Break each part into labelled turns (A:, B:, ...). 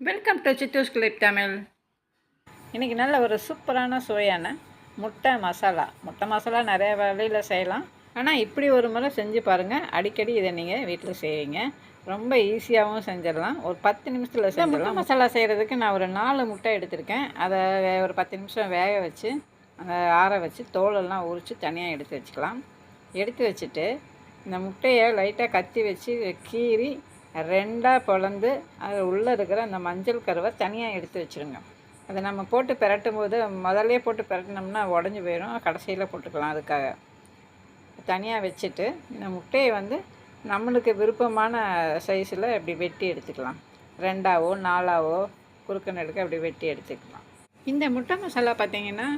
A: Welcome to சித்தூஸ் clip Tamil. இன்றைக்கி நல்ல ஒரு சூப்பரான சுவையான முட்டை மசாலா நிறைய வழியில் செய்யலாம். ஆனால் இப்படி ஒரு முறை செஞ்சு பாருங்கள். அடிக்கடி இதை நீங்கள் வீட்டில் செய்வீங்க. ரொம்ப ஈஸியாகவும் செஞ்சிடலாம். ஒரு 10 நிமிஷத்தில் செஞ்சிடலாம். முட்டை மசாலா செய்கிறதுக்கு நான் ஒரு 4 முட்டை எடுத்திருக்கேன். அதை ஒரு 10 நிமிஷம் வேக வச்சு அதை ஆற வச்சு தோலெல்லாம் உரித்து தனியாக எடுத்து வச்சுக்கலாம். எடுத்து வச்சுட்டு இந்த முட்டையை லைட்டாக கத்தி வச்சு கீறி 2ஆக பிளந்து அது உள்ளே இருக்கிற அந்த மஞ்சள் கருவை தனியாக எடுத்து வச்சுருங்க. அதை நம்ம போட்டு பிரட்டும் போது முதல்லே போட்டு பிரட்டினோம்னா உடஞ்சி போயிடும். கடைசியில் போட்டுக்கலாம். அதுக்காக தனியாக வச்சுட்டு இந்த முட்டையை நம்மளுக்கு விருப்பமான சைஸில் இப்படி வெட்டி எடுத்துக்கலாம். 2ஆவோ 4ஆவோ குறுக்க நடுக்க அப்படி வெட்டி எடுத்துக்கலாம். இந்த முட்டை மசாலா பார்த்திங்கன்னா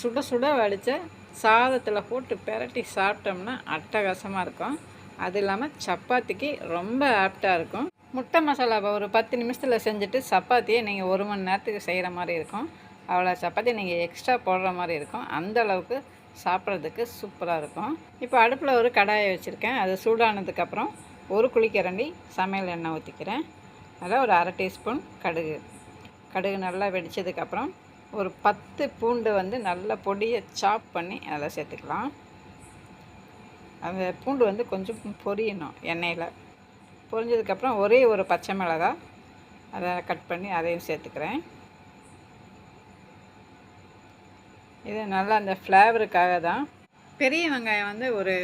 A: சுட சுட வடித்த சாதத்தில் போட்டு பிரட்டி சாப்பிட்டோம்னா அட்டகாசமாக இருக்கும். அது இல்லாமல் சப்பாத்திக்கு ரொம்ப ஆப்டாக இருக்கும். முட்டை மசாலாவை ஒரு 10 நிமிஷத்தில் செஞ்சுட்டு சப்பாத்தியை நீங்கள் 1 மணி நேரத்துக்கு செய்கிற மாதிரி இருக்கும். அவ்வளோ சப்பாத்தி நீங்கள் எக்ஸ்ட்ரா போடுற மாதிரி இருக்கும். அந்தளவுக்கு சாப்பிட்றதுக்கு சூப்பராக இருக்கும். இப்போ அடுப்பில் ஒரு கடாயை வச்சுருக்கேன். அது சூடானதுக்கப்புறம் ஒரு குழிக்கரண்டி சமையல் எண்ணெய் ஊற்றிக்கிறேன். அதில் ஒரு 1/2 டீஸ்பூன் கடுகு நல்லா வெடித்ததுக்கப்புறம் ஒரு 10 பூண்டு நல்லா பொடியை சாப் பண்ணி அதில் சேர்த்துக்கலாம். அந்த பூண்டு கொஞ்சம் பொரியணும் எண்ணெயில். பொரிஞ்சதுக்கப்புறம் ஒரே ஒரு பச்சை மிளகாய் அதை கட் பண்ணி அதையும் சேர்த்துக்கிறேன். இது நல்லா அந்த ஃப்ளேவருக்காக தான். பெரிய வெங்காயம் ஒரு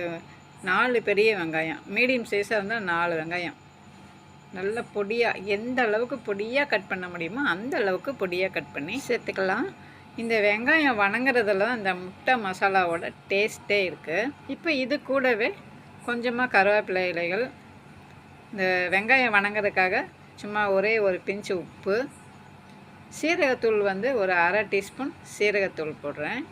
A: 4 பெரிய வெங்காயம், மீடியம் சைஸாக இருந்தால் 4 வெங்காயம் நல்ல பொடியாக, எந்த அளவுக்கு பொடியாக கட் பண்ண முடியுமோ அந்த அளவுக்கு பொடியாக கட் பண்ணி சேர்த்துக்கலாம். இந்த வெங்காயம் வணங்குறதுல தான் இந்த முட்டை மசாலாவோட டேஸ்ட்டே இருக்குது. இப்போ இது கூடவே கொஞ்சமாக கருவேப்பிலை இலைகள், இந்த வெங்காயம் வணங்குறதுக்காக சும்மா ஒரே ஒரு பிஞ்சு உப்பு, சீரகத்தூள் ஒரு 1/2 டீஸ்பூன் சீரகத்தூள் போடுறேன்.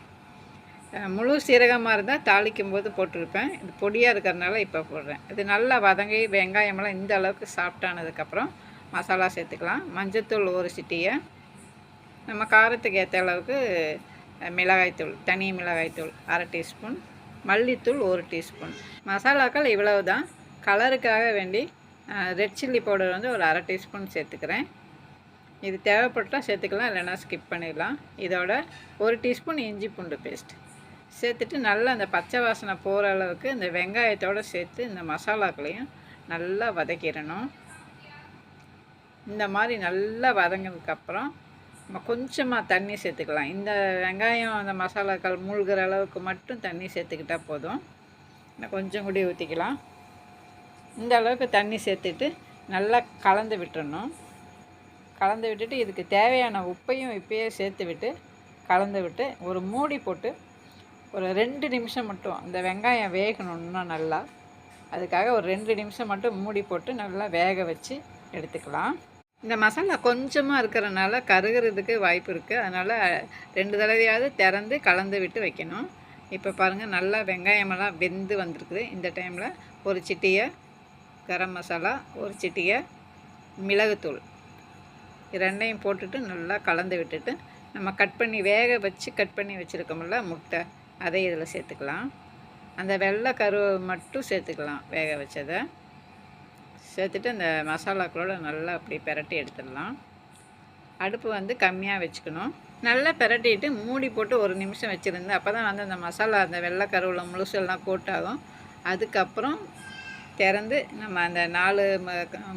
A: முழு சீரகமாக இருந்தால் தாளிக்கும் போது போட்டிருப்பேன். இது பொடியாக இருக்கிறதுனால இப்போ போடுறேன். இது நல்லா வதங்கி வெங்காயமெல்லாம் இந்த அளவுக்கு சாஃப்டானதுக்கப்புறம் மசாலா சேர்த்துக்கலாம். மஞ்சத்தூள் 1 சிட்டியை, நம்ம காரத்துக்கு ஏற்ற அளவுக்கு மிளகாய்த்தூள், தனி மிளகாய்த்தூள் 1/2 டீஸ்பூன், மல்லித்தூள் 1 டீஸ்பூன். மசாலாக்கள் இவ்வளவு தான். கலருக்காக வேண்டி ரெட் சில்லி பவுடர் ஒரு 1/2 டீஸ்பூன் சேர்த்துக்கிறேன். இது தேவைப்பட்டால் சேர்த்துக்கலாம், இல்லைனா ஸ்கிப் பண்ணிடலாம். இதோட 1 டீஸ்பூன் இஞ்சி பூண்டு பேஸ்ட் சேர்த்துட்டு நல்லா அந்த பச்சை வாசனை போகிற அளவுக்கு இந்த வெங்காயத்தோடு சேர்த்து இந்த மசாலாக்களையும் நல்லா வதக்கிடணும். இந்த மாதிரி நல்லா வதங்கினதுக்கப்புறம் நம்ம கொஞ்சமாக தண்ணி சேர்த்துக்கலாம். இந்த வெங்காயம் அந்த மசாலாக்கள் மூழ்கிற அளவுக்கு மட்டும் தண்ணி சேர்த்துக்கிட்டால் போதும். கொஞ்சம் கூட ஊற்றிக்கலாம். இந்த அளவுக்கு தண்ணி சேர்த்துட்டு நல்லா கலந்து விட்டுறணும். கலந்து விட்டுட்டு இதுக்கு தேவையான உப்பையும் இப்பயே சேர்த்து விட்டு கலந்து விட்டு ஒரு மூடி போட்டு ஒரு 2 நிமிஷம் மட்டும் இந்த வெங்காயம் வேகணுன்னா நல்லா, அதுக்காக ஒரு 2 நிமிஷம் மட்டும் மூடி போட்டு நல்லா வேக வச்சு எடுத்துக்கலாம். இந்த மசாலா கொஞ்சமாக இருக்கிறனால கருகிறதுக்கு வாய்ப்பு இருக்குது. அதனால் 2 தடவையாவது திறந்து கலந்து விட்டு வைக்கணும். இப்போ பாருங்கள், நல்லா வெங்காயமெல்லாம் வெந்து வந்திருக்குது. இந்த டைமில் ஒரு சிட்டியை கரம் மசாலா, ஒரு சிட்டியை மிளகுத்தூள், ரெண்டையும் போட்டுட்டு நல்லா கலந்து விட்டுட்டு நம்ம கட் பண்ணி வச்சுருக்கோம்ல முட்டை, அதை இதில் சேர்த்துக்கலாம். அந்த வெள்ளை கருவை மட்டும் சேர்த்துக்கலாம், வேக வச்சதை சேர்த்துட்டு அந்த மசாலாக்களோட நல்லா அப்படி பிரட்டி எடுத்துடலாம். அடுப்பு கம்மியாக வச்சுக்கணும். நல்லா பிரட்டிட்டு மூடி போட்டு 1 நிமிஷம் வச்சுருந்து. அப்போ தான் அந்த மசாலா அந்த வெள்ளை கருவில் முழுசெல்லாம் கோட்டாகும். அதுக்கப்புறம் திறந்து நம்ம அந்த 4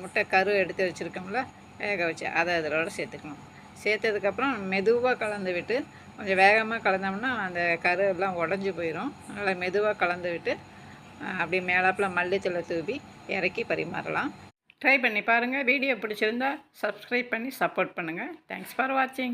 A: முட்டை கரு எடுத்து வச்சுருக்கோம்ல வேக வச்சு, அதை அதோட சேர்த்துக்கணும். சேர்த்ததுக்கப்புறம் மெதுவாக கலந்து விட்டு, கொஞ்சம் வேகமாக கலந்தோம்னா அந்த கரு எல்லாம் உடஞ்சி போயிடும். அதனால் மெதுவாக கலந்து விட்டு அப்படியே மேலாப்பில் மல்லித்தூளை தூவி இறக்கி பரிமாறலாம். ட்ரை பண்ணி பாருங்கள். வீடியோ பிடிச்சிருந்தா சப்ஸ்கிரைப் பண்ணி சப்போர்ட் பண்ணுங்கள். தேங்க்ஸ் ஃபார் வாட்சிங்.